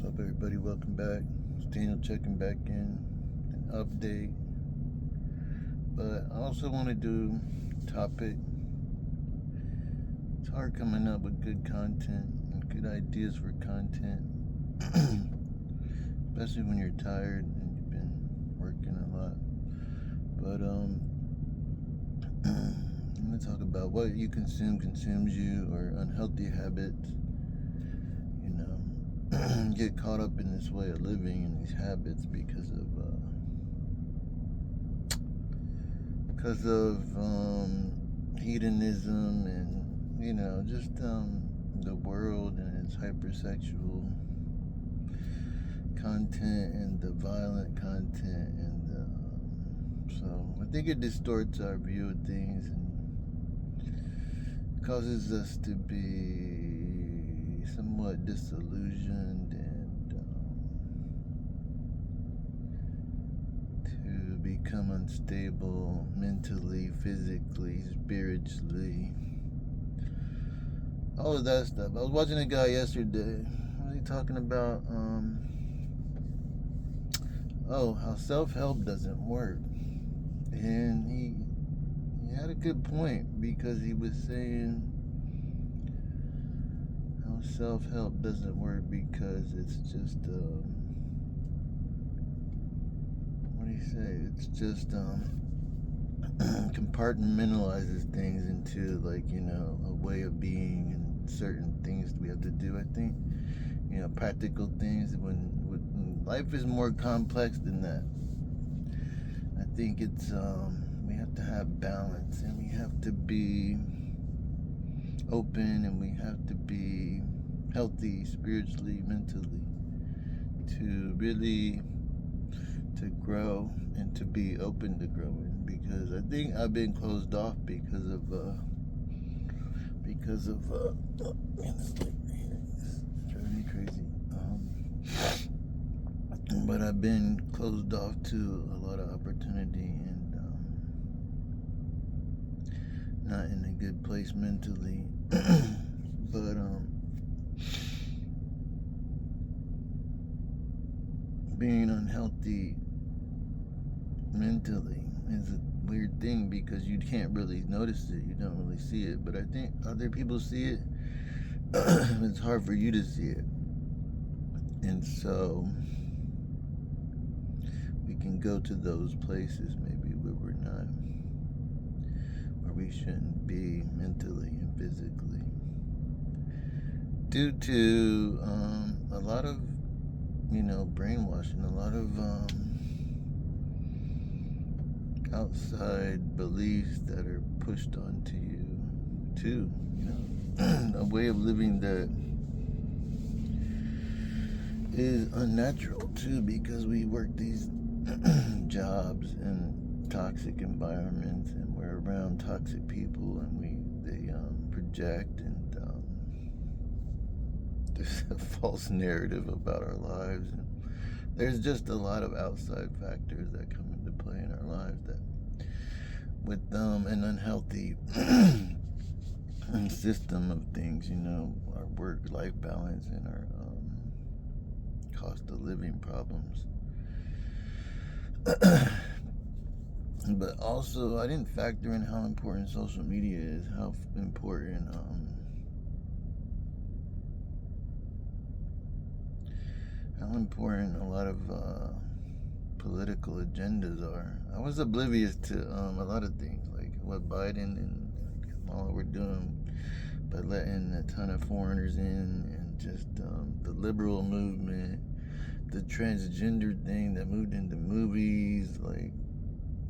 What's up, everybody? Welcome back. It's Daniel checking back in, an update. But I also want to do topic. It's hard coming up with good content and good ideas for content, especially when you're tired and you've been working a lot. But I'm gonna talk about what you consume consumes you, or unhealthy habits. Get caught up in this way of living and these habits because of hedonism and just the world and its hypersexual content and the violent content, and so I think it distorts our view of things and causes us to be somewhat disillusioned and to become unstable mentally, physically, spiritually, all of that stuff. I was watching a guy yesterday. What was he talking about? How self-help doesn't work. And he had a good point, because he was saying how self-help doesn't work because it's just what do you say? It's just compartmentalizes things into a way of being and certain things we have to do. I think practical things when life is more complex than that. I think it's we have to have balance, and we have to be open, and we have to be healthy spiritually, mentally, to really to grow and to be open to growing. Because I think I've been closed off because of man, this light right here is driving me crazy. But I've been closed off to a lot of opportunity, and not in a good place mentally. But being unhealthy mentally is a weird thing, because you can't really notice it, you don't really see it, but I think other people see it. It's hard for you to see it, and so we can go to those places maybe where we shouldn't be mentally and physically, due to a lot of brainwashing, a lot of outside beliefs that are pushed onto you too. A way of living that is unnatural too, because we work these jobs in toxic environments, and we're around toxic people, and they project, and there's a false narrative about our lives, and there's just a lot of outside factors that come into play in our lives that, with an unhealthy system of things, our work-life balance and our cost of living problems. But also, I didn't factor in how important social media is, how important a lot of political agendas are. I was oblivious to a lot of things, like what Biden and Kamala were doing by letting a ton of foreigners in, and just the liberal movement, the transgender thing that moved into movies. Like,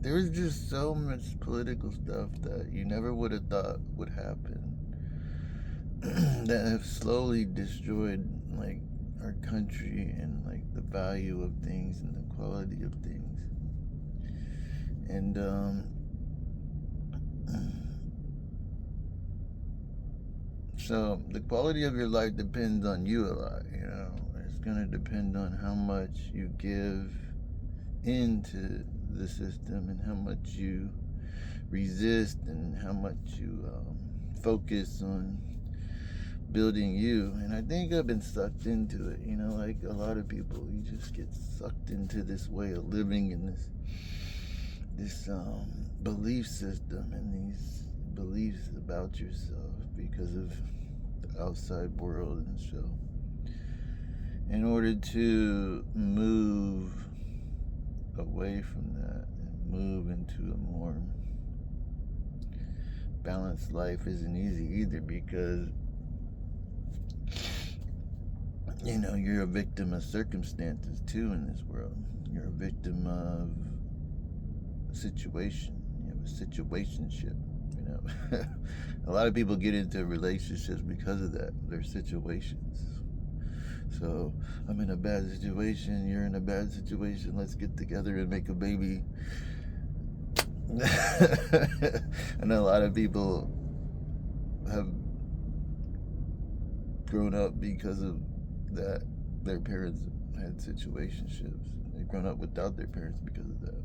there was just so much political stuff that you never would have thought would happen that have slowly destroyed our country, and the value of things and the quality of things. And so the quality of your life depends on you a lot. It's gonna depend on how much you give into the system, and how much you resist, and how much you focus on building you. And I think I've been sucked into it, you know, like a lot of people. You just get sucked into this way of living and this belief system and these beliefs about yourself because of the outside world. And so in order to move away from that and move into a more balanced life isn't easy either, because you know, you're a victim of circumstances too in this world. You're a victim of a situation. You have a situationship, you know. A lot of people get into relationships because of that, their situations. So, I'm in a bad situation, you're in a bad situation, let's get together and make a baby. I know a lot of people have grown up because of that. Their parents had situationships. They've grown up without their parents because of that.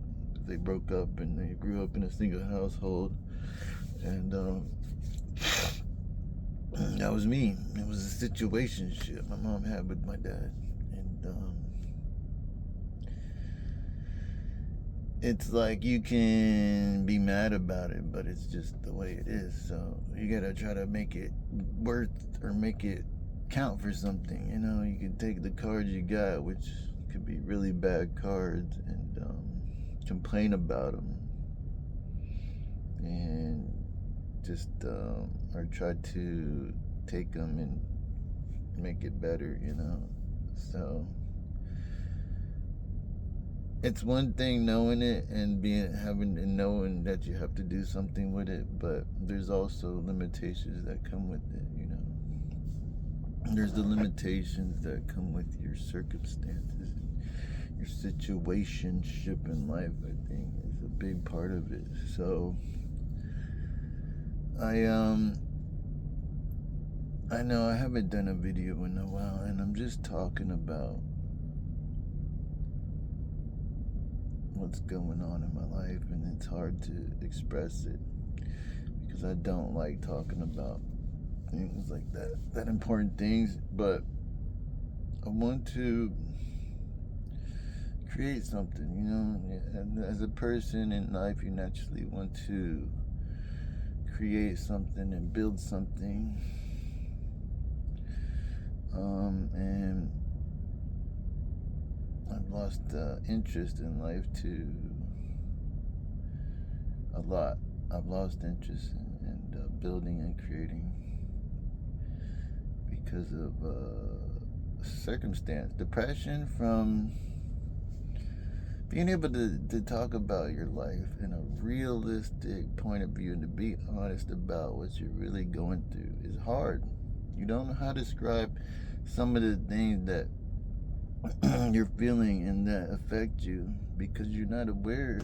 They broke up and they grew up in a single household. And that was me. It was a situationship my mom had with my dad. And it's like you can be mad about it, but it's just the way it is. So you gotta try to make it worth or make it count for something. You know, you can take the cards you got, which could be really bad cards, and complain about them, and just or try to take them and make it better. You know, so. It's one thing knowing it and knowing that you have to do something with it, but there's also limitations that come with it, you know. There's the limitations that come with your circumstances, your situationship in life, I think, is a big part of it. So I know I haven't done a video in a while, and I'm just talking about what's going on in my life, and it's hard to express it because I don't like talking about things like that important things, but I want to create something, you know. And as a person in life, you naturally want to create something and build something, and I've lost interest in life too. A lot. I've lost interest in building and creating because of circumstance. Depression from being able to talk about your life in a realistic point of view and to be honest about what you're really going through is hard. You don't know how to describe some of the things that you're feeling and that affect you because you're not aware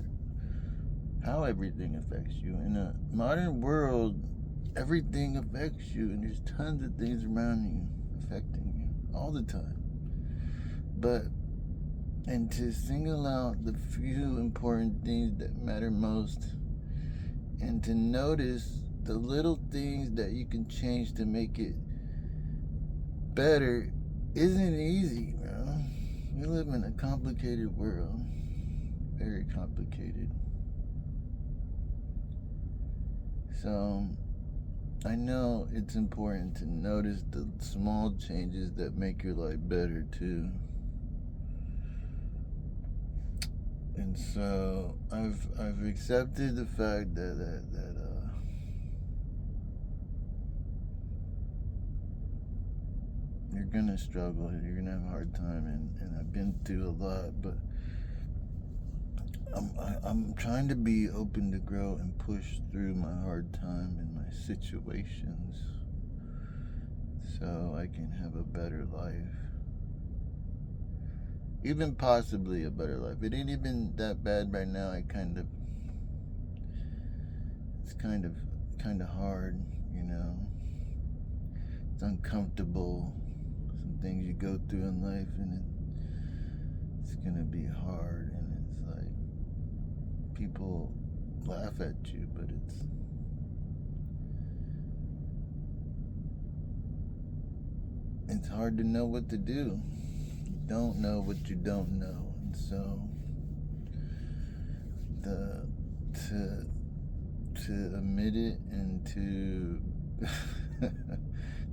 how everything affects you. In a modern world, everything affects you, and there's tons of things around you affecting you all the time. And to single out the few important things that matter most, and to notice the little things that you can change to make it better isn't easy, bro. We live in a complicated world. Very complicated. So, I know it's important to notice the small changes that make your life better, too. And so, I've accepted the fact that you're gonna struggle, you're gonna have a hard time, and I've been through a lot, but I'm trying to be open to grow and push through my hard time and my situations so I can have a better life. Even possibly a better life. It ain't even that bad right now. It's kind of hard, you know. It's uncomfortable. Some things you go through in life, and it's gonna be hard, and it's like people laugh at you, but it's hard to know what to do. You don't know what you don't know. And so to admit it and to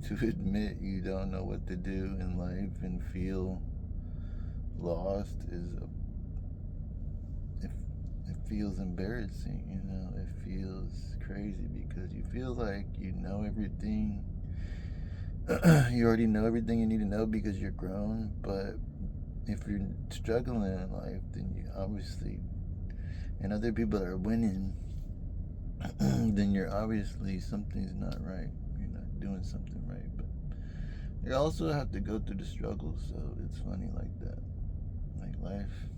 to admit you don't know what to do in life and feel lost it feels embarrassing, it feels crazy because you feel like you know everything. You already know everything you need to know because you're grown, but if you're struggling in life, then you obviously, and other people are winning, then you're obviously, something's not right. You're not doing something right. But you also have to go through the struggle, so it's funny like that. Like life.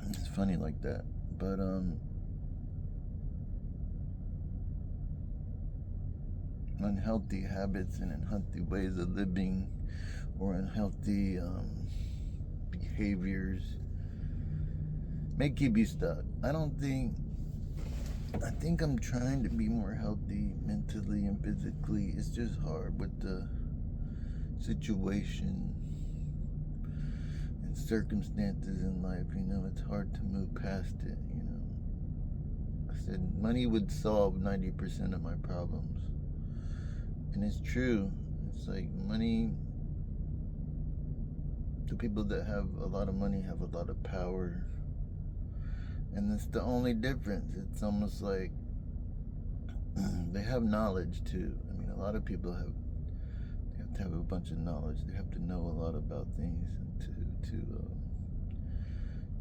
It's funny like that. But unhealthy habits and unhealthy ways of living, or unhealthy behaviors, may keep you stuck. I think I'm trying to be more healthy mentally and physically. It's just hard with the situation and circumstances in life. It's hard to move past it. I said money would solve 90% of my problems. And it's true. It's like money, the people that have a lot of money have a lot of power. And that's the only difference. It's almost like they have knowledge too. A lot of people they have to have a bunch of knowledge. They have to know a lot about things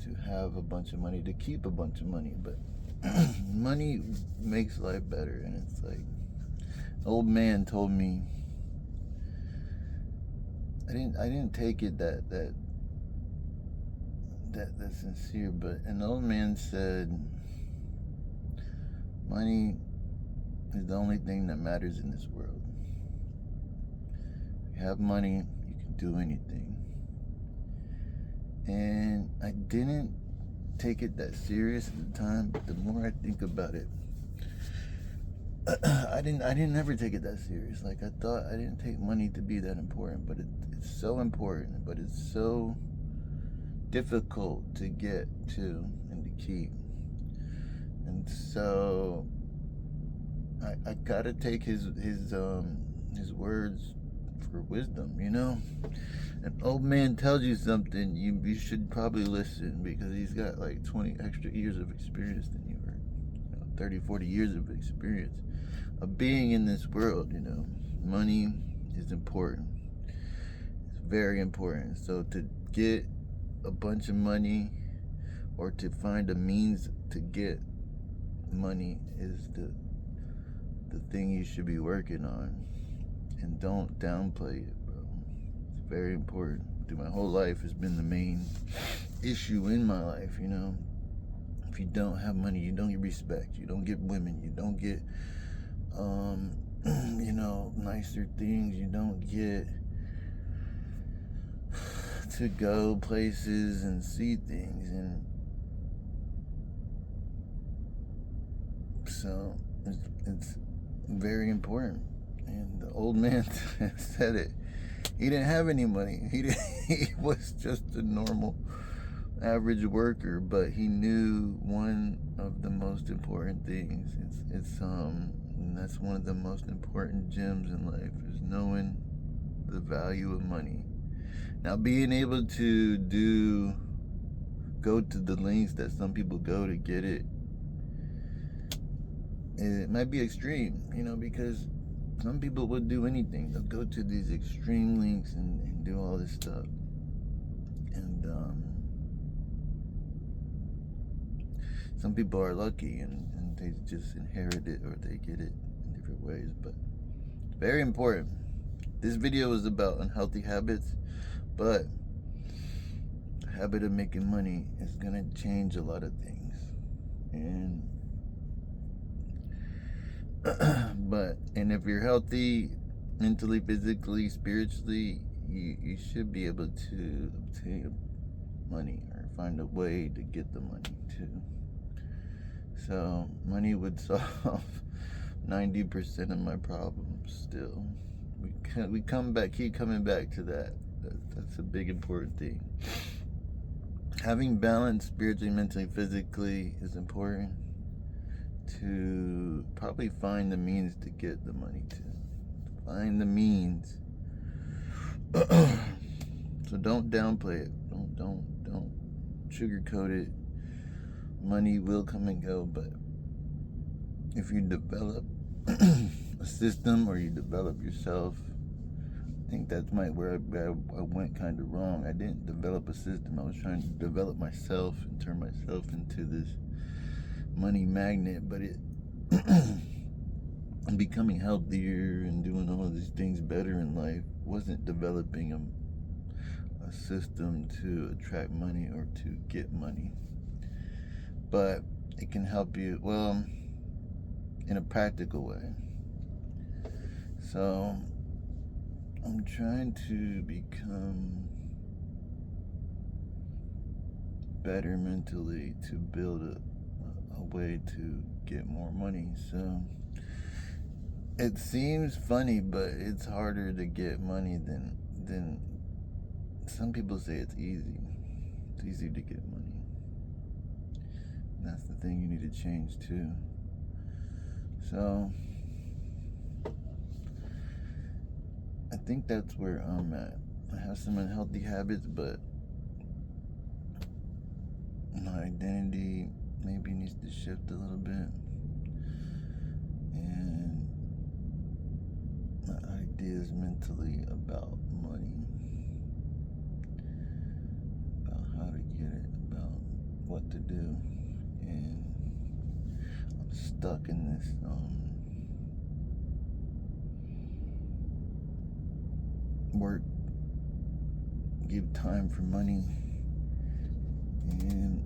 to have a bunch of money, to keep a bunch of money. But money makes life better. And it's like, an old man told me, I didn't take it that sincere, but an old man said, money is the only thing that matters in this world. If you have money, you can do anything. And I didn't take it that serious at the time, but the more I think about it, I didn't ever take it that serious. Like, I thought I didn't take money to be that important, but it's so important, but it's so difficult to get to and to keep. And so I gotta take his words for wisdom. An old man tells you something, you should probably listen, because he's got like 20 extra years of experience than you, or 30, 40 years of experience of being in this world. Money is important. It's very important. So to get a bunch of money, or to find a means to get money, is the thing you should be working on. And don't downplay it, bro. It's very important. Through my whole life, has been the main issue in my life. If you don't have money, you don't get respect, you don't get women, you don't get nicer things, you don't get to go places and see things. And so it's very important. And the old man said it. He didn't have any money. He was just a normal average worker, but he knew one of the most important things. And that's one of the most important gems in life, is knowing the value of money. Now, being able to go to the lengths that some people go to get it, it might be extreme, because some people would do anything. They'll go to these extreme lengths and do all this stuff. And some people are lucky and they just inherit it, or they get it in different ways. But it's very important. This video is about unhealthy habits, but the habit of making money is gonna change a lot of things. And and if you're healthy mentally, physically, spiritually, you should be able to obtain money, or find a way to get the money too. So money would solve 90% of my problems still. We come back, keep coming back to that. That's a big important thing. Having balance spiritually, mentally, physically is important to probably find the means to get the money to. Find the means. So don't downplay it. Don't sugarcoat it. Money will come and go, but if you develop a system or you develop yourself, I think that's where I went kind of wrong. I didn't develop a system. I was trying to develop myself and turn myself into this money magnet, but I'm becoming healthier and doing all of these things better in life. Wasn't developing a system to attract money or to get money. But it can help you, well, in a practical way. So I'm trying to become better mentally to build a way to get more money. So it seems funny, but it's harder to get money than some people say. It's easy. It's easy to get money. And that's the thing you need to change too. So I think that's where I'm at. I have some unhealthy habits, but my identity maybe needs to shift a little bit. And my ideas mentally about money, about how to get it, about what to do. And I'm stuck in this work, give time for money, and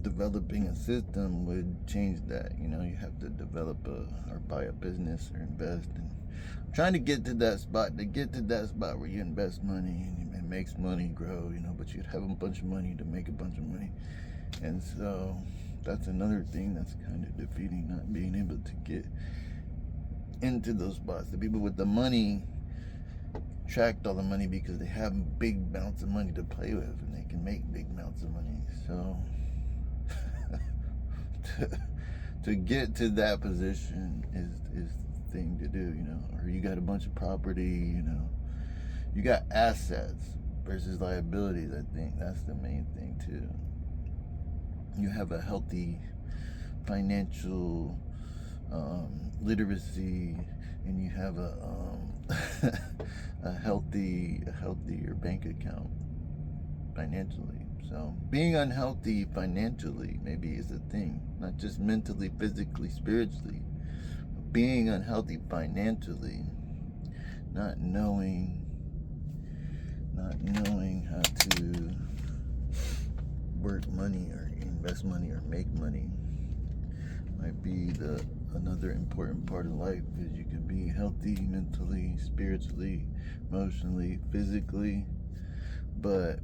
developing a system would change that. You know, you have to develop or buy a business or invest. And I'm trying to get to that spot, where you invest money and it makes money grow, you know, but you'd have a bunch of money to make a bunch of money. And so that's another thing that's kind of defeating, not being able to get into those spots. The people with the money attract all the money because they have big amounts of money to play with and they can make big amounts of money. So to get to that position is the thing to do, you know. Or you got a bunch of property, you know, you got assets versus liabilities. I think that's the main thing too. You have a healthy financial literacy, and you have a healthier bank account financially. So being unhealthy financially maybe is a thing, not just mentally, physically, spiritually. Being unhealthy financially, not knowing how to work money or invest money or make money might be another important part of life. Is you can be healthy mentally, spiritually, emotionally, physically, but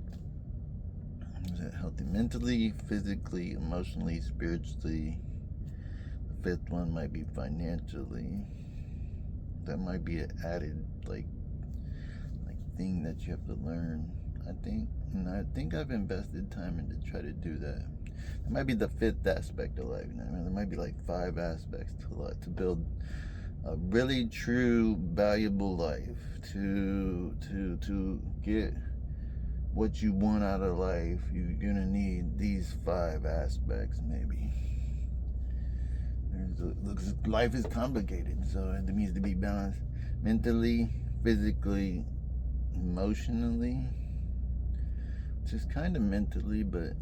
is it healthy mentally, physically, emotionally, spiritually? The fifth one might be financially. That might be an added like thing that you have to learn, I think. And I think I've invested time into try to do that. It might be the fifth aspect of life. You know? I mean, there might be like 5 aspects to life to build a really true, valuable life. To get what you want out of life, you're gonna need these 5 aspects, maybe. Life is complicated, so it needs to be balanced mentally, physically, emotionally. Just kind of mentally, but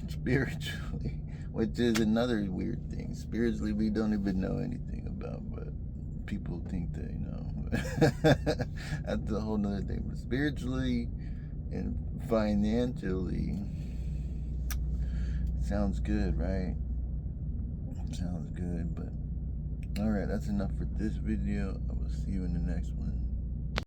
spiritually, which is another weird thing. Spiritually, we don't even know anything about, but people think they know. That's a whole nother thing. But spiritually and financially, sounds good, right? Sounds good, but alright, that's enough for this video. I will see you in the next one.